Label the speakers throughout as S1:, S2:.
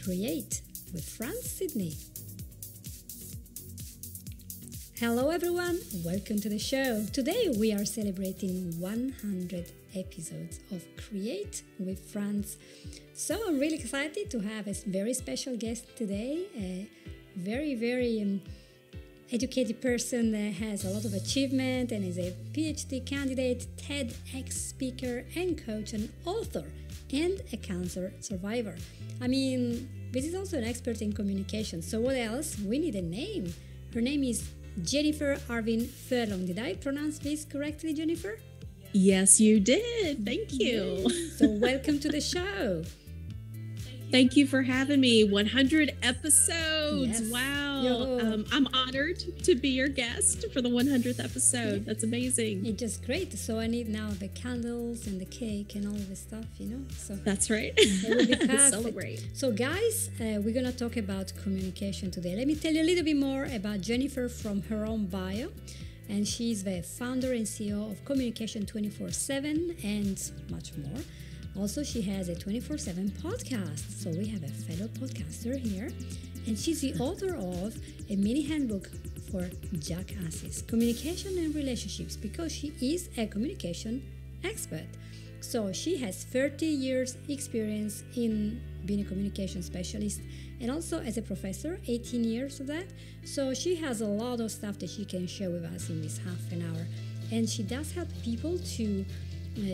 S1: Create with France Sydney. Hello everyone, welcome to the show. Today we are celebrating 100 episodes of Create with France. So I'm really excited to have a very special guest today, a very educated person that has a lot of achievement and is a PhD candidate, TEDx speaker and coach and author and a cancer survivor. I mean, this is also an expert in communication. So what else? We need a name. Her name is Jennifer Furlong. Did I pronounce this correctly, Jennifer?
S2: Yes, you did. Thank you.
S1: Yes. So welcome to the show.
S2: Thank you for having me. 100 episodes.
S1: Yes.
S2: Wow. I'm honored to be your guest for the 100th episode. That's amazing.
S1: It's just great. So I need now the candles and the cake and all of this stuff, So
S2: that's right.
S1: It will be perfect.
S2: Celebrate.
S1: So guys, we're going to talk about communication today. Let me tell you a little bit more about Jennifer from her own bio. And she's the founder and CEO of Communication 24/7 and much more. Also, she has a 24/7 podcast. So we have a fellow podcaster here. And she's the author of a mini-handbook for Jackasses, communication and relationships, because she is a communication expert. So she has 30 years experience in being a communication specialist and also as a professor, 18 years of that. So she has a lot of stuff that she can share with us in this half an hour. And she does help people to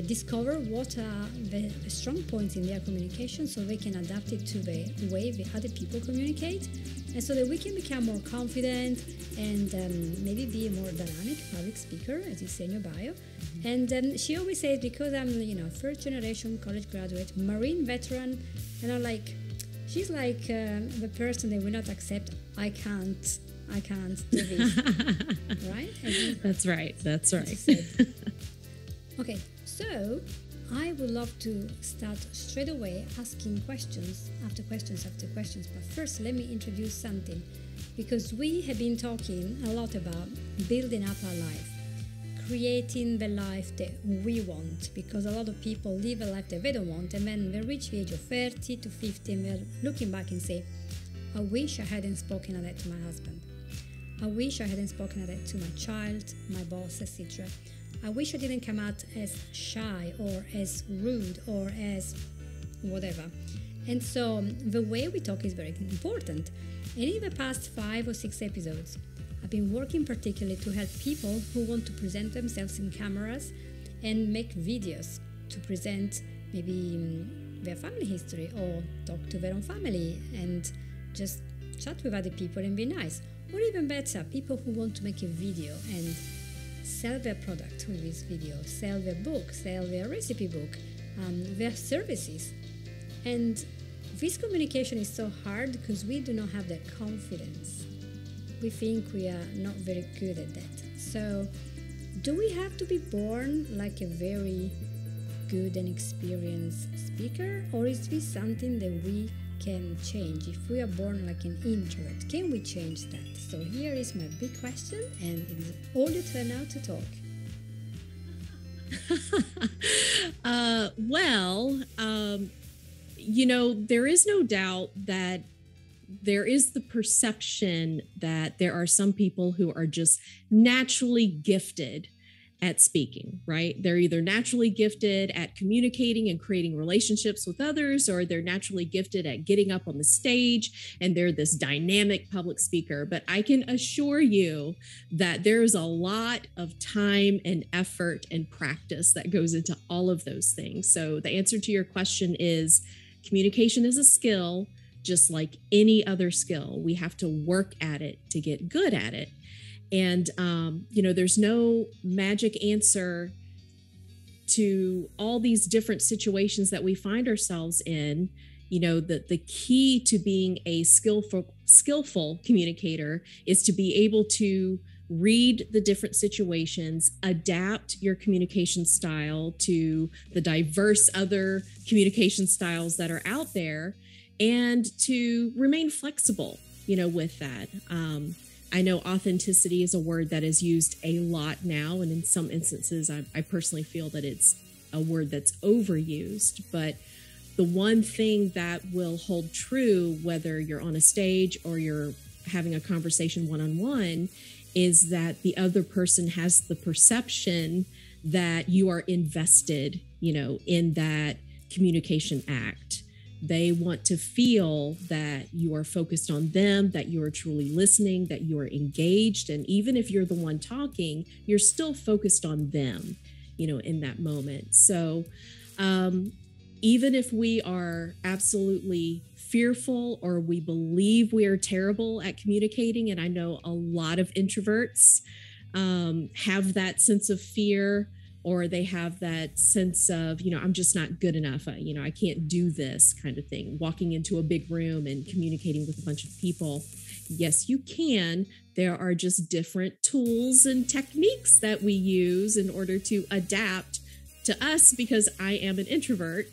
S1: discover what are the strong points in their communication so they can adapt it to the way the other people communicate, and so that we can become more confident and maybe be a more dynamic public speaker, as you say in your bio. And she always says, because I'm first generation college graduate, Marine veteran, and I'm like, she's like the person that will not accept I can't do this. Right?
S2: That's right.
S1: Okay, so I would love to start straight away asking questions after questions after questions. But first, let me introduce something, because we have been talking a lot about building up our life, creating the life that we want, because a lot of people live a life that they don't want, and then they reach the age of 30 to 50 and they're looking back and say, I wish I hadn't spoken of that to my husband. I wish I hadn't spoken of that to my child, my boss, etc. I wish I didn't come out as shy or as rude or as whatever. And so the way we talk is very important. And in the past 5 or 6 episodes, I've been working particularly to help people who want to present themselves in cameras and make videos to present maybe their family history or talk to their own family and just chat with other people and be nice. Or even better, people who want to make a video and sell their product with this video, sell their book, sell their recipe book, their services. And this communication is so hard because we do not have that confidence. We think we are not very good at that. So do we have to be born like a very good and experienced speaker, or is this something that we can change? If we are born like an introvert, can we change that? So here is my big question, and it is all your turn now to talk.
S2: There is no doubt that there is the perception that there are some people who are just naturally gifted at speaking, right? They're either naturally gifted at communicating and creating relationships with others, or they're naturally gifted at getting up on the stage and they're this dynamic public speaker. But I can assure you that there's a lot of time and effort and practice that goes into all of those things. So the answer to your question is communication is a skill, just like any other skill. We have to work at it to get good at it. And, there's no magic answer to all these different situations that we find ourselves in. The key to being a skillful communicator is to be able to read the different situations, adapt your communication style to the diverse other communication styles that are out there, and to remain flexible, with that. I know authenticity is a word that is used a lot now, and in some instances, I personally feel that it's a word that's overused. But the one thing that will hold true, whether you're on a stage or you're having a conversation one-on-one, is that the other person has the perception that you are invested, in that communication act. They want to feel that you are focused on them, that you are truly listening, that you are engaged. And even if you're the one talking, you're still focused on them, in that moment. So even if we are absolutely fearful or we believe we are terrible at communicating, and I know a lot of introverts have that sense of fear, or they have that sense of, I'm just not good enough. I can't do this kind of thing. Walking into a big room and communicating with a bunch of people. Yes, you can. There are just different tools and techniques that we use in order to adapt to us, because I am an introvert.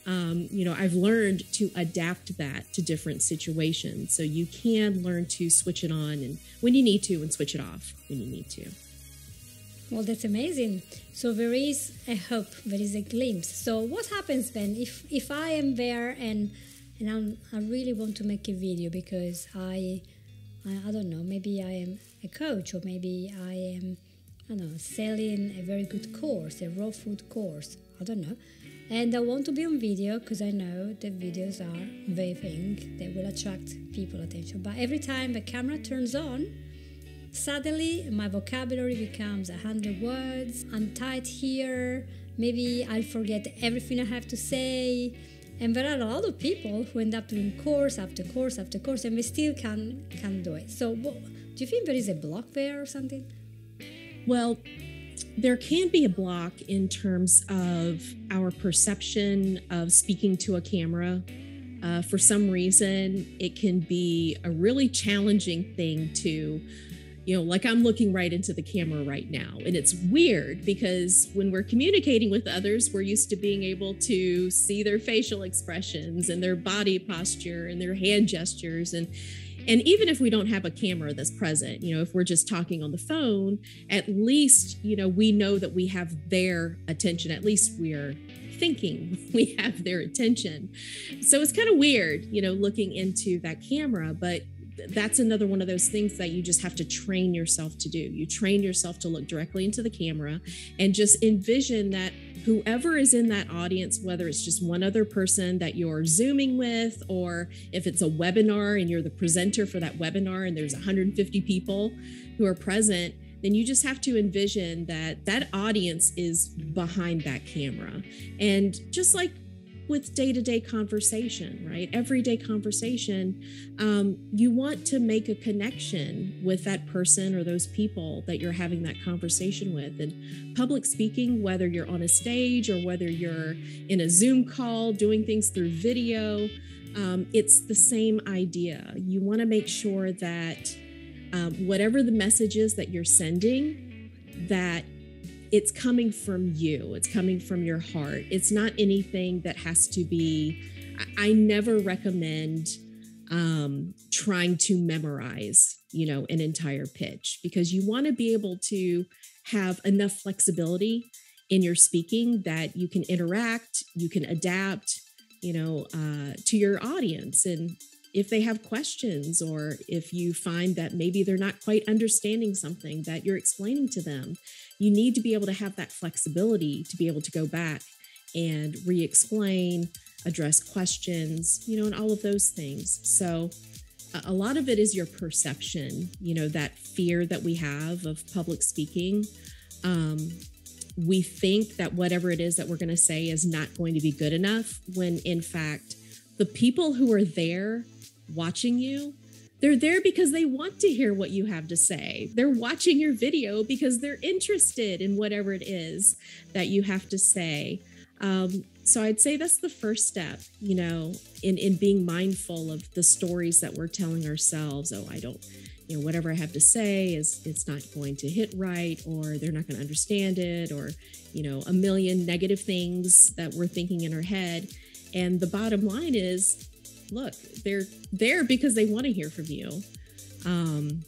S2: I've learned to adapt that to different situations. So you can learn to switch it on and when you need to, and switch it off when you need to.
S1: Well, that's amazing. So there is a hope, there is a glimpse. So what happens then if I am there and I really want to make a video because I don't know, maybe I am a coach, or maybe I am, selling a very good course, a raw food course, I don't know. And I want to be on video because I know that videos are the thing that will attract people's attention. But every time the camera turns on, suddenly my vocabulary becomes 100 words. I'm tight here. Maybe I'll forget everything I have to say. And there are a lot of people who end up doing course after course after course, and they still can't do it. So do you think there is a block there or something?
S2: Well, there can be a block in terms of our perception of speaking to a camera. For some reason, it can be a really challenging thing to, like I'm looking right into the camera right now. And it's weird because when we're communicating with others, we're used to being able to see their facial expressions and their body posture and their hand gestures. And even if we don't have a camera that's present, if we're just talking on the phone, at least, we know that we have their attention. At least we're thinking we have their attention. So it's kind of weird, looking into that camera, but that's another one of those things that you just have to train yourself to do. You train yourself to look directly into the camera and just envision that whoever is in that audience, whether it's just one other person that you're Zooming with, or if it's a webinar and you're the presenter for that webinar and there's 150 people who are present, then you just have to envision that that audience is behind that camera. And just like with day-to-day conversation, right? Everyday conversation, you want to make a connection with that person or those people that you're having that conversation with. And public speaking, whether you're on a stage or whether you're in a Zoom call, doing things through video, it's the same idea. You want to make sure that whatever the message is that you're sending, that it's coming from you. It's coming from your heart. It's not anything that has to be, I never recommend trying to memorize, an entire pitch, because you want to be able to have enough flexibility in your speaking that you can interact, you can adapt, to your audience. And if they have questions, or if you find that maybe they're not quite understanding something that you're explaining to them, you need to be able to have that flexibility to be able to go back and re-explain, address questions, and all of those things. So a lot of it is your perception, that fear that we have of public speaking. We think that whatever it is that we're going to say is not going to be good enough, when in fact, the people who are there watching you, they're there because they want to hear what you have to say. They're watching your video because they're interested in whatever it is that you have to say. So I'd say that's the first step, in being mindful of the stories that we're telling ourselves. Oh, I don't, whatever I have to say it's not going to hit right, or they're not going to understand it, or, a million negative things that we're thinking in our head. And the bottom line is, look, they're there because they want to hear from you. And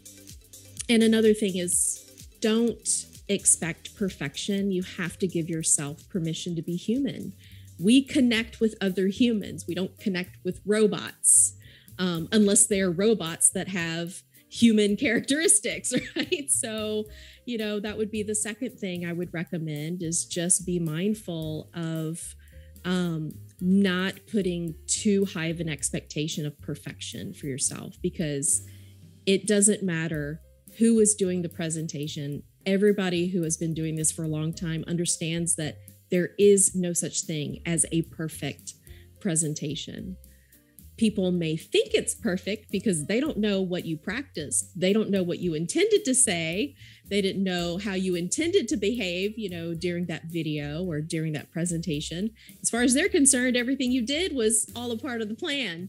S2: another thing is, don't expect perfection. You have to give yourself permission to be human. We connect with other humans. We don't connect with robots, unless they're robots that have human characteristics, right? So, that would be the second thing I would recommend, is just be mindful of not putting too high of an expectation of perfection for yourself, because it doesn't matter who is doing the presentation. Everybody who has been doing this for a long time understands that there is no such thing as a perfect presentation. People may think it's perfect because they don't know what you practiced. They don't know what you intended to say. They didn't know how you intended to behave, during that video or during that presentation. As far as they're concerned, everything you did was all a part of the plan.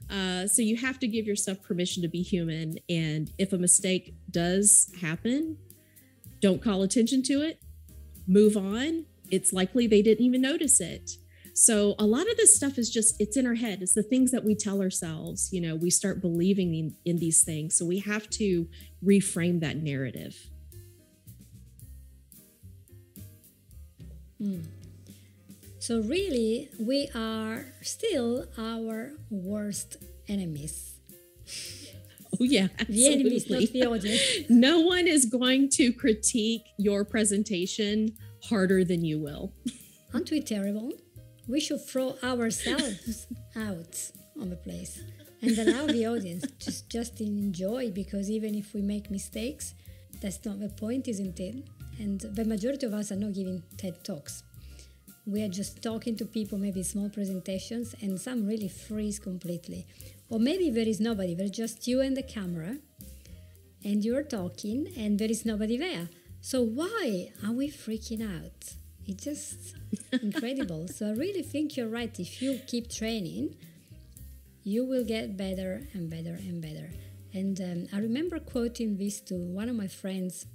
S2: So you have to give yourself permission to be human. And if a mistake does happen, don't call attention to it. Move on. It's likely they didn't even notice it. So a lot of this stuff is just, it's in our head. It's the things that we tell ourselves. We start believing in these things. So we have to reframe that narrative.
S1: So really, we are still our worst enemies.
S2: Oh yeah, absolutely.
S1: The enemies, not the audience.
S2: No one is going to critique your presentation harder than you will.
S1: Aren't we terrible? We should throw ourselves out of the place and allow the audience just enjoy, because even if we make mistakes, that's not the point, isn't it? And the majority of us are not giving TED Talks. We are just talking to people, maybe small presentations, and some really freeze completely. Or maybe there is nobody, there's just you and the camera, and you're talking, and there is nobody there. So why are we freaking out? It's just incredible. So I really think you're right. If you keep training, you will get better and better and better. And I remember quoting this to one of my friends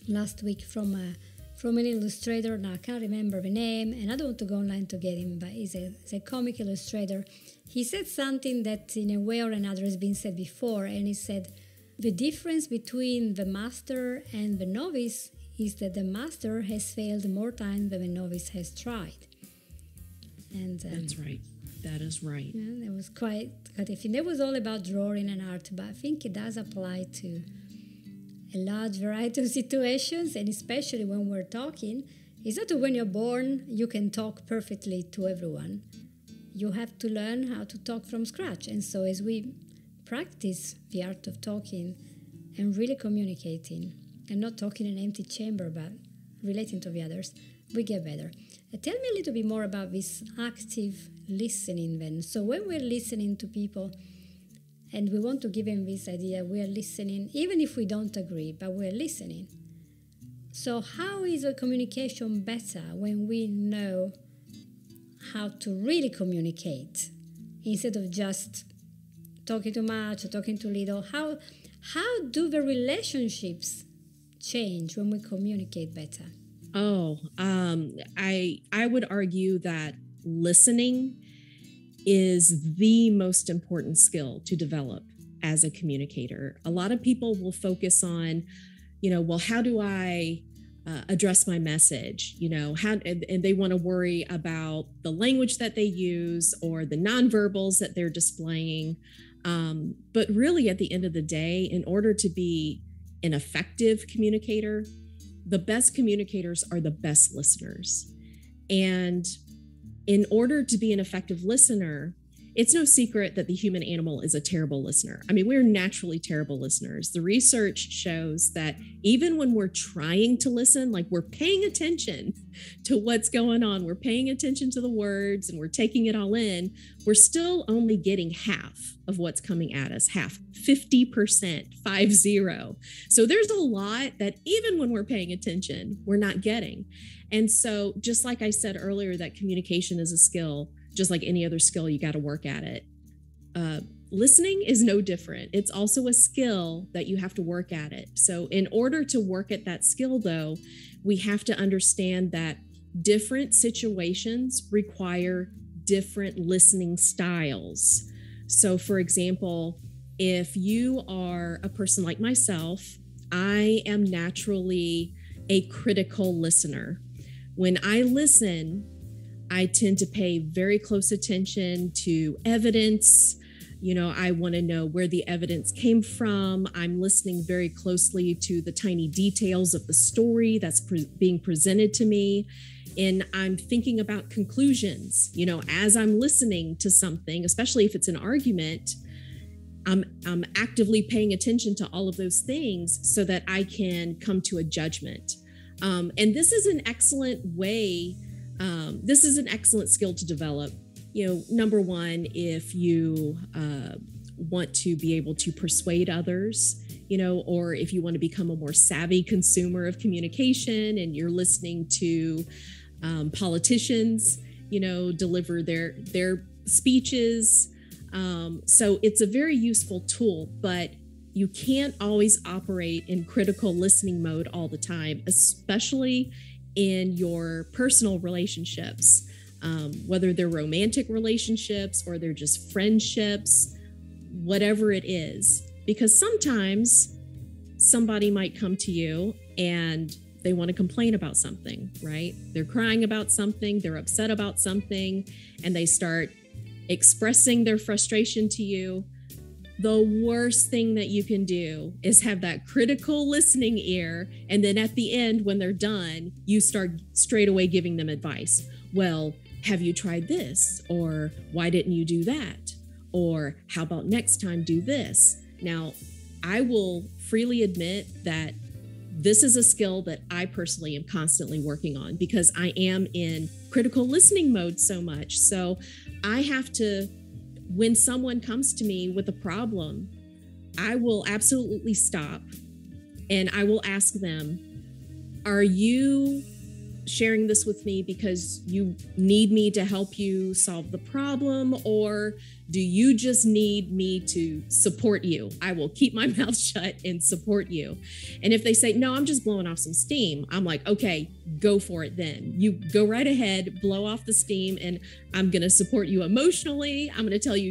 S1: last week from an illustrator. Now I can't remember the name, and I don't want to go online to get him, but he's a comic illustrator. He said something that in a way or another has been said before, and he said, the difference between the master and the novice is that the master has failed more times than the novice has tried. And
S2: that's right. That is right.
S1: Yeah, that was quite a thing. That was all about drawing and art, but I think it does apply to a large variety of situations, and especially when we're talking. It's not that when you're born, you can talk perfectly to everyone. You have to learn how to talk from scratch. And so as we practice the art of talking and really communicating, and not talking in an empty chamber, but relating to the others, we get better. Tell me a little bit more about this active listening then. So when we're listening to people and we want to give them this idea, we are listening, even if we don't agree, but we're listening. So how is a communication better when we know how to really communicate instead of just talking too much or talking too little? How do the relationships change when we communicate better?
S2: I would argue that listening is the most important skill to develop as a communicator. A lot of people will focus on, how do I address my message? And they want to worry about the language that they use or the nonverbals that they're displaying. But really, at the end of the day, in order to be an effective communicator, the best communicators are the best listeners. And in order to be an effective listener, it's no secret that the human animal is a terrible listener. I mean, we're naturally terrible listeners. The research shows that even when we're trying to listen, like we're paying attention to what's going on, we're paying attention to the words and we're taking it all in, we're still only getting half of what's coming at us, 50%, 50. So there's a lot that even when we're paying attention, we're not getting. And so just like I said earlier, that communication is a skill. Just like any other skill, you got to work at it. Listening is no different. It's also a skill that you have to work at it. So in order to work at that skill, though, we have to understand that different situations require different listening styles. So for example, if you are a person like myself, I am naturally a critical listener. When I listen, I tend to pay very close attention to evidence. I want to know where the evidence came from. I'm listening very closely to the tiny details of the story that's being presented to me. And I'm thinking about conclusions, as I'm listening to something, especially if it's an argument. I'm actively paying attention to all of those things so that I can come to a judgment. And this is an excellent way. This is an excellent skill to develop. Number one, if you want to be able to persuade others, or if you want to become a more savvy consumer of communication and you're listening to politicians, deliver their speeches. So it's a very useful tool, but you can't always operate in critical listening mode all the time, especially in your personal relationships, whether they're romantic relationships or they're just friendships, whatever it is, because sometimes somebody might come to you and they want to complain about something, right? They're crying about something, they're upset about something, and they start expressing their frustration to you. The worst thing that you can do is have that critical listening ear. And then at the end, when they're done, you start straight away giving them advice. Well, have you tried this? Or why didn't you do that? Or how about next time do this? Now, I will freely admit that this is a skill that I personally am constantly working on because I am in critical listening mode so much. So I have to, when someone comes to me with a problem, I will absolutely stop and I will ask them, are you sharing this with me because you need me to help you solve the problem, or do you just need me to support you? I will keep my mouth shut and support you. And if they say, no, I'm just blowing off some steam, I'm like, okay, go for it then. You go right ahead, blow off the steam, and I'm going to support you emotionally. I'm going to tell you,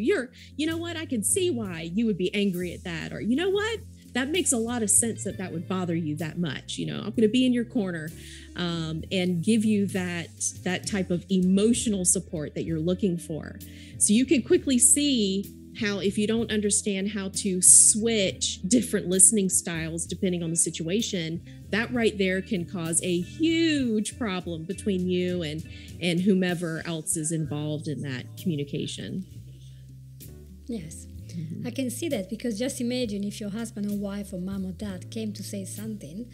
S2: you know what? I can see why you would be angry at that. Or, you know what? That makes a lot of sense that would bother you that much. I'm going to be in your corner and give you that type of emotional support that you're looking for. So you can quickly see how, if you don't understand how to switch different listening styles depending on the situation, that right there can cause a huge problem between you and whomever else is involved in that communication.
S1: Yes. I can see that, because just imagine if your husband or wife or mom or dad came to say something,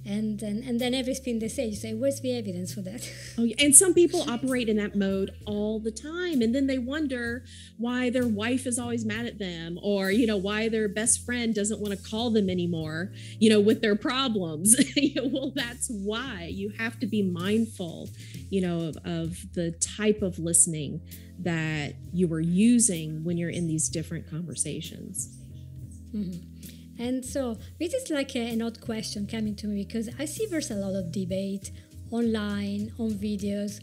S1: and then everything they say, you say, where's the evidence for that?
S2: Oh, yeah. And some people operate in that mode all the time, and then they wonder why their wife is always mad at them, or why their best friend doesn't want to call them anymore, with their problems. Well, that's why you have to be mindful, of the type of listening that you are using when you're in these different conversations.
S1: Mm-hmm. And so this is like an odd question coming to me, because I see there's a lot of debate online, on videos.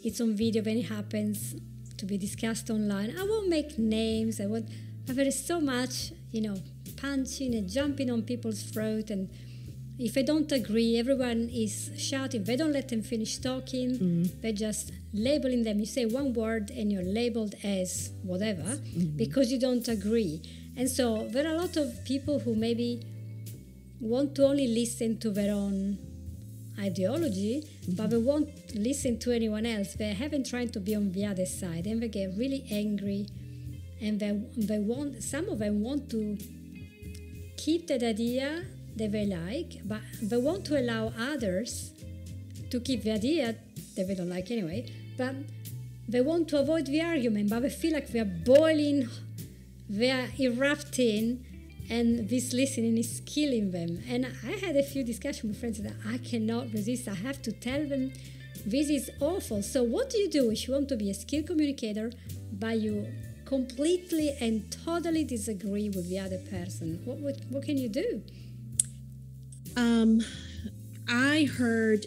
S1: It's on video when it happens to be discussed online. I won't make names. But there is so much, punching and jumping on people's throat. And if I don't agree, everyone is shouting. They don't let them finish talking. Mm-hmm. They're just labeling them. You say one word and you're labeled as whatever, mm-hmm. because you don't agree. And so there are a lot of people who maybe want to only listen to their own ideology, mm-hmm. but they won't listen to anyone else. They haven't tried to be on the other side, and they get really angry. And some of them want to keep that idea that they like, but they want to allow others to keep the idea that they don't like anyway. But they want to avoid the argument, but they feel like they're boiling. They are erupting, and this listening is killing them. And I had a few discussions with friends that I cannot resist. I have to tell them this is awful. So what do you do if you want to be a skilled communicator, but you completely and totally disagree with the other person? What can you do?
S2: I heard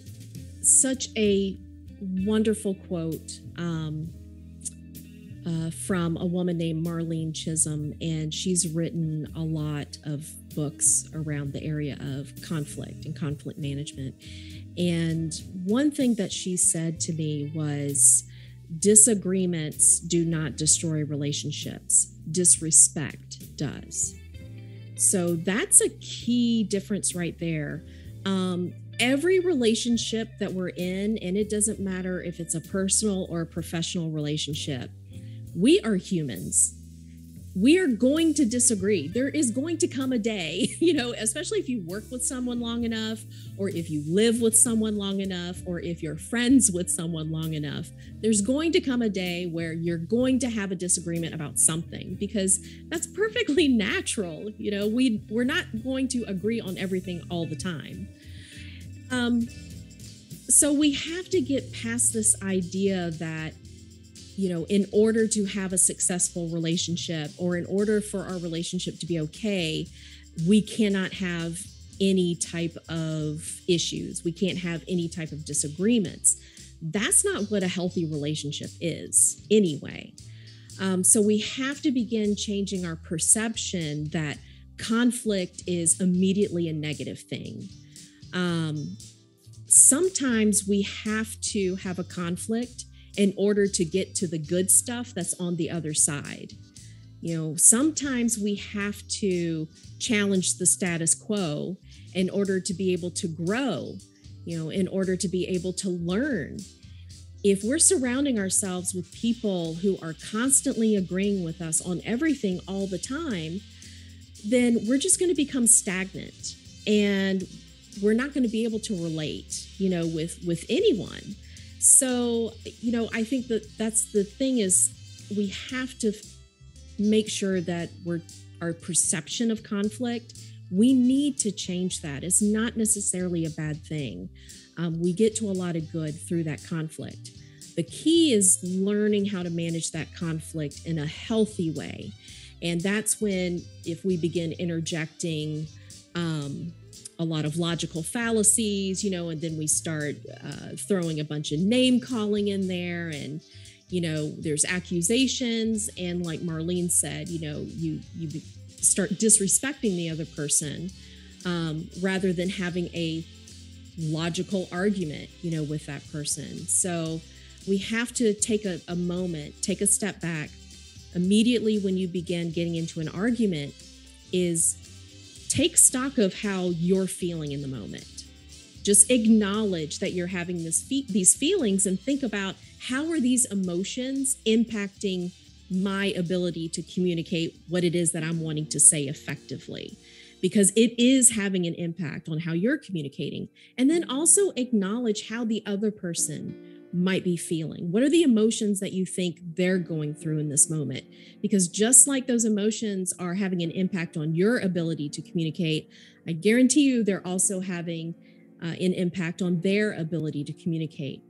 S2: such a wonderful quote from a woman named Marlene Chisholm, and she's written a lot of books around the area of conflict and conflict management. And one thing that she said to me was, disagreements do not destroy relationships. Disrespect does. So that's a key difference right there. Every relationship that we're in, and it doesn't matter if it's a personal or a professional relationship, we are humans. We are going to disagree. There is going to come a day, especially if you work with someone long enough, or if you live with someone long enough, or if you're friends with someone long enough, there's going to come a day where you're going to have a disagreement about something, because that's perfectly natural. We're not going to agree on everything all the time. So we have to get past this idea that, in order to have a successful relationship, or in order for our relationship to be okay, we cannot have any type of issues. We can't have any type of disagreements. That's not what a healthy relationship is anyway. So we have to begin changing our perception that conflict is immediately a negative thing. Sometimes we have to have a conflict in order to get to the good stuff that's on the other side. Sometimes we have to challenge the status quo in order to be able to grow, in order to be able to learn. If we're surrounding ourselves with people who are constantly agreeing with us on everything all the time, then we're just going to become stagnant, and we're not going to be able to relate, with anyone. So, I think that's the thing, is we have to make sure that our perception of conflict, we need to change that. It's not necessarily a bad thing. We get to a lot of good through that conflict. The key is learning how to manage that conflict in a healthy way. And that's when, if we begin interjecting a lot of logical fallacies, and then we start throwing a bunch of name calling in there, and, there's accusations. And like Marlene said, you start disrespecting the other person rather than having a logical argument, with that person. So we have to take a moment, take a step back. Immediately when you begin getting into an argument, is take stock of how you're feeling in the moment. Just acknowledge that you're having these feelings, and think about, how are these emotions impacting my ability to communicate what it is that I'm wanting to say effectively? Because it is having an impact on how you're communicating. And then also acknowledge how the other person might be feeling. What are the emotions that you think they're going through in this moment? Because just like those emotions are having an impact on your ability to communicate, I guarantee you they're also having an impact on their ability to communicate.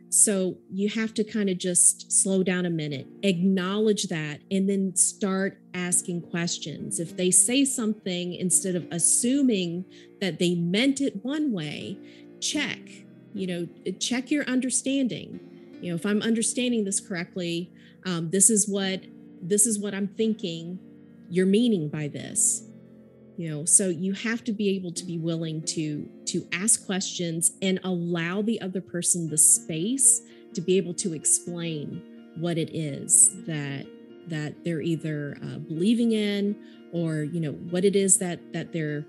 S2: So you have to kind of just slow down a minute, acknowledge that, and then start asking questions. If they say something, instead of assuming that they meant it one way, check your understanding. If I'm understanding this correctly, this is what I'm thinking you're meaning by this. So you have to be able to be willing to ask questions and allow the other person the space to be able to explain what it is that they're either believing in, or what it is that they're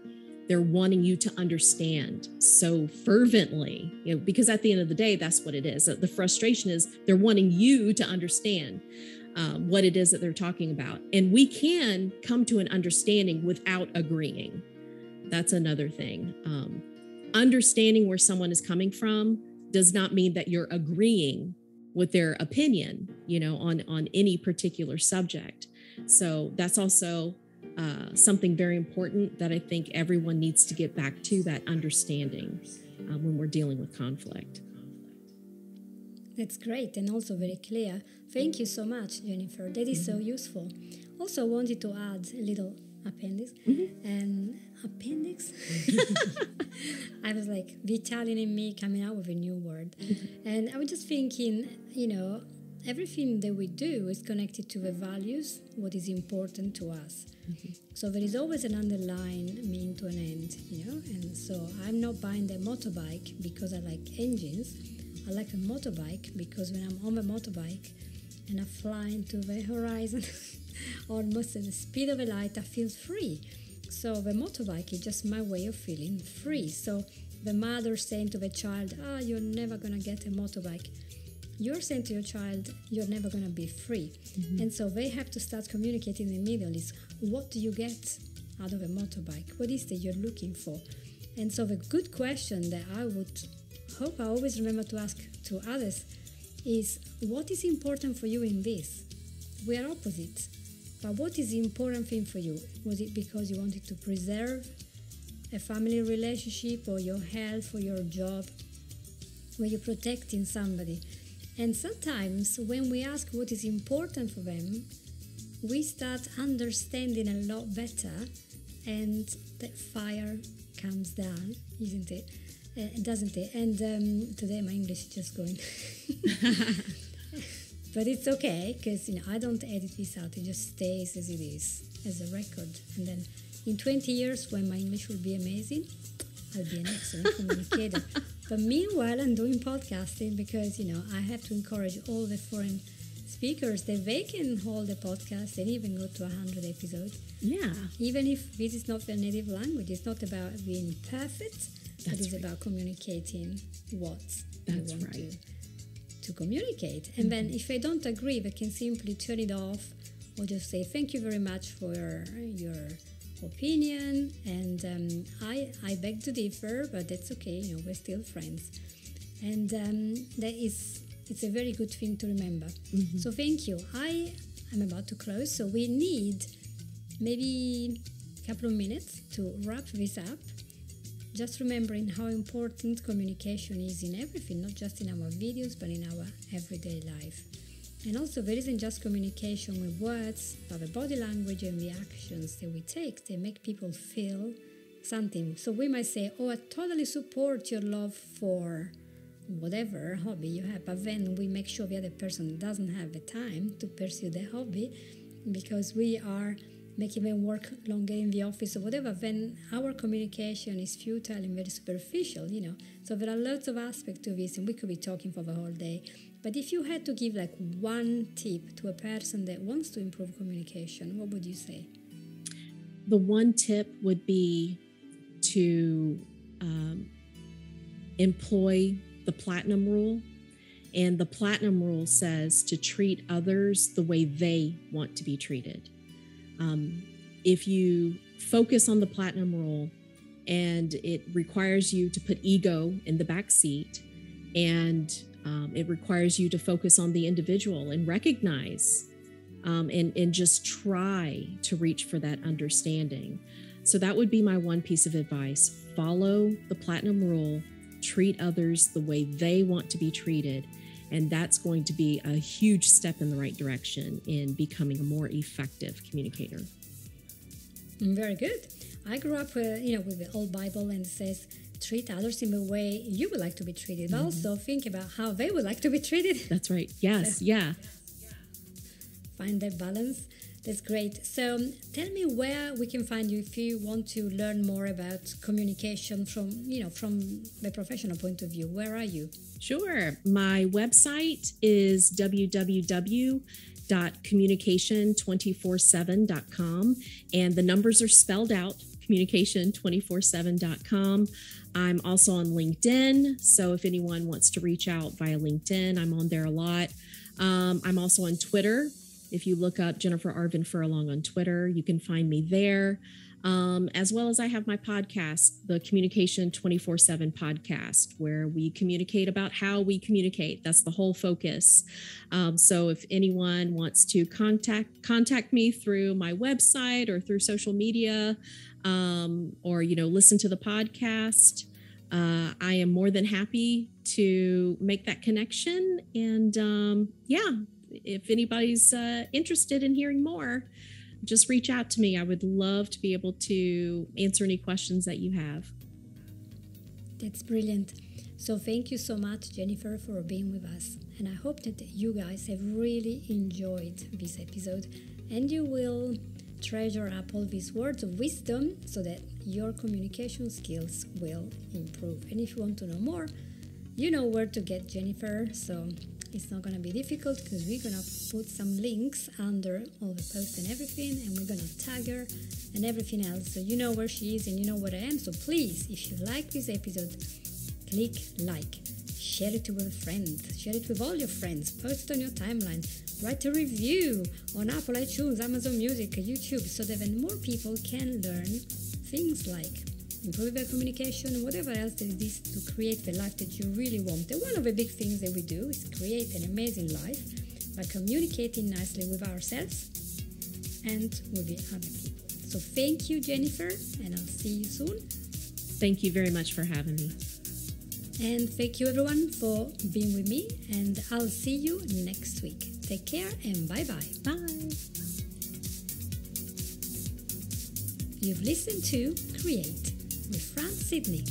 S2: wanting you to understand so fervently, because at the end of the day, that's what it is. The frustration is they're wanting you to understand what it is that they're talking about. And we can come to an understanding without agreeing. That's another thing. Understanding where someone is coming from does not mean that you're agreeing with their opinion, on any particular subject. So that's also something very important that I think everyone needs to get back to, that understanding when we're dealing with conflict.
S1: That's great, and also very clear. Thank you so much, Jennifer. That is so useful. Also, wanted to add a little appendix. Appendix? I was like, the Italian in me coming out with a new word. And I was just thinking, everything that we do is connected to the values, what is important to us. So there is always an underlying mean to an end, and so I'm not buying the motorbike because I like engines. I like a motorbike because when I'm on the motorbike and I fly into the horizon almost at the speed of a light, I feel free. So the motorbike is just my way of feeling free. So the mother saying to the child, you're never going to get a motorbike. You're saying to your child, you're never going to be free. And so they have to start communicating in the middle is, what do you get out of a motorbike? What is that you're looking for? And so the good question that I would hope I always remember to ask to others is, what is important for you in this? We are opposites. But what is the important thing for you? Was it because you wanted to preserve a family relationship or your health or your job? Were you protecting somebody? And sometimes when we ask what is important for them, we start understanding a lot better and that fire comes down, isn't it? Doesn't it? And today my English is just going. But it's okay because I don't edit this out. It just stays as it is, as a record. And then in 20 years, when my English will be amazing, I'll be an excellent communicator. But meanwhile, I'm doing podcasting because, I have to encourage all the foreign speakers that they can hold a podcast and even go to 100 episodes.
S2: Yeah.
S1: Even if this is not their native language, it's not about being perfect, but it's about communicating what you want to communicate. And then if they don't agree, they can simply turn it off or just say, thank you very much for your opinion, and I beg to differ, but that's okay, we're still friends. And it's a very good thing to remember. So thank you. I'm about to close, so we need maybe a couple of minutes to wrap this up, just remembering how important communication is in everything, not just in our videos, but in our everyday life. And also, there isn't just communication with words, but the body language and the actions that we take, they make people feel something. So we might say, I totally support your love for whatever hobby you have, but then we make sure the other person doesn't have the time to pursue the hobby because we are making them work longer in the office or whatever, then our communication is futile and very superficial, So there are lots of aspects to this, and we could be talking for the whole day. But if you had to give one tip to a person that wants to improve communication, what would you say?
S2: The one tip would be to employ the platinum rule. And the platinum rule says to treat others the way they want to be treated. If you focus on the platinum rule and it requires you to put ego in the back seat, and it requires you to focus on the individual and recognize and just try to reach for that understanding. So that would be my one piece of advice. Follow the platinum rule, treat others the way they want to be treated. And that's going to be a huge step in the right direction in becoming a more effective communicator.
S1: Very good. I grew up, with the old Bible, and it says, treat others in the way you would like to be treated. But also think about how they would like to be treated.
S2: That's right. Yes. Yeah.
S1: Find that balance. That's great. So tell me where we can find you if you want to learn more about communication from the professional point of view. Where are you?
S2: Sure. My website is www.communication247.com, and the numbers are spelled out, communication247.com. I'm also on LinkedIn, so if anyone wants to reach out via LinkedIn, I'm on there a lot. I'm also on Twitter. If you look up Jennifer Arvin Furlong on Twitter, you can find me there. As well as I have my podcast, the Communication 24/7 podcast, where we communicate about how we communicate. That's the whole focus. So if anyone wants to contact me through my website or through social media, or, listen to the podcast, I am more than happy to make that connection. And if anybody's interested in hearing more, just reach out to me. I would love to be able to answer any questions that you have.
S1: That's brilliant. So thank you so much, Jennifer, for being with us. And I hope that you guys have really enjoyed this episode and you will treasure up all these words of wisdom so that your communication skills will improve. And if you want to know more, you know where to get Jennifer, so it's not going to be difficult because we're going to put some links under all the posts and everything, and we're going to tag her and everything else, so you know where she is and you know where I am. So please, if you like this episode, click like, share it with a friend, share it with all your friends, post it on your timeline, write a review on Apple iTunes, Amazon Music, YouTube, so that then more people can learn things like improve their communication and whatever else there is to create the life that you really want. And one of the big things that we do is create an amazing life by communicating nicely with ourselves and with the other people. So thank you, Jennifer, and I'll see you soon.
S2: Thank you very much for having me.
S1: And thank you everyone for being with me, and I'll see you next week. Take care and bye-bye.
S2: Bye.
S1: You've listened to Create with Fran Sidney.